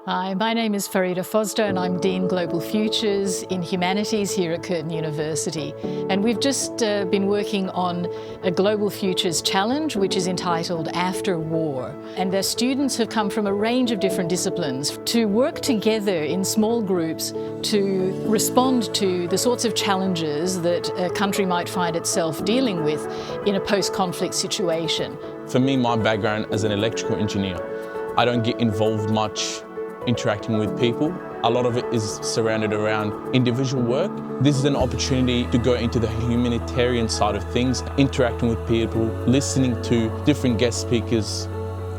Hi, my name is Farida Fosdo and I'm Dean Global Futures in Humanities here at Curtin University. And we've just been working on a Global Futures Challenge which is entitled After War. And the students have come from a range of different disciplines to work together in small groups to respond to the sorts of challenges that a country might find itself dealing with in a post-conflict situation. For me, my background as an electrical engineer, I don't get involved much interacting with people. A lot of it is surrounded around individual work. This is an opportunity to go into the humanitarian side of things, interacting with people, listening to different guest speakers.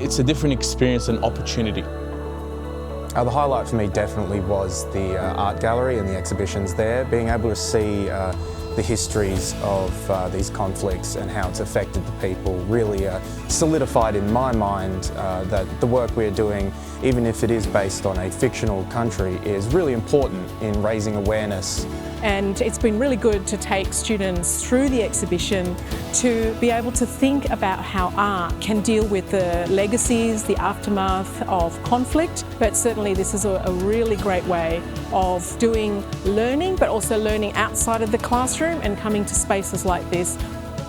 It's a different experience and opportunity. The highlight for me definitely was the art gallery and the exhibitions there. Being able to see the histories of these conflicts and how it's affected the people really solidified in my mind that the work we're doing, even if it is based on a fictional country, is really important in raising awareness. And it's been really good to take students through the exhibition to be able to think about how art can deal with the legacies, the aftermath of conflict. But certainly this is a really great way of doing learning, but also learning outside of the classroom and coming to spaces like this.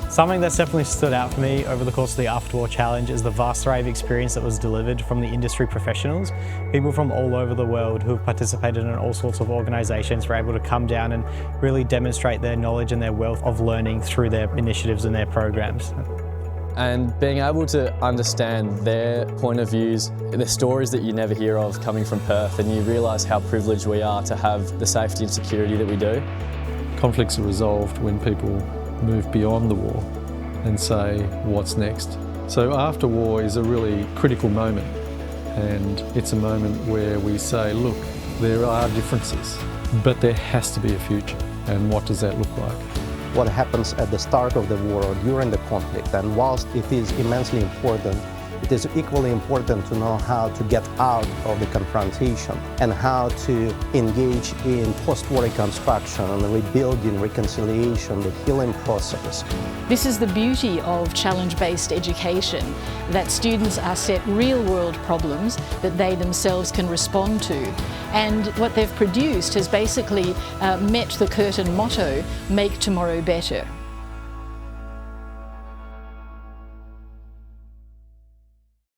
Something that's definitely stood out for me over the course of the After War Challenge is the vast array of experience that was delivered from the industry professionals. People from all over the world who have participated in all sorts of organisations were able to come down and really demonstrate their knowledge and their wealth of learning through their initiatives and their programs. And being able to understand their point of views, the stories that you never hear of coming from Perth, and you realise how privileged we are to have the safety and security that we do. Conflicts are resolved when people move beyond the war and say, what's next? So after war is a really critical moment, and it's a moment where we say, look, there are differences, but there has to be a future, and what does that look like? What happens at the start of the war or during the conflict, and whilst it is immensely important, it is equally important to know how to get out of the confrontation and how to engage in post-war reconstruction and rebuilding, reconciliation, the healing process. This is the beauty of challenge-based education, that students are set real-world problems that they themselves can respond to. And what they've produced has basically met the Curtin motto, make tomorrow better.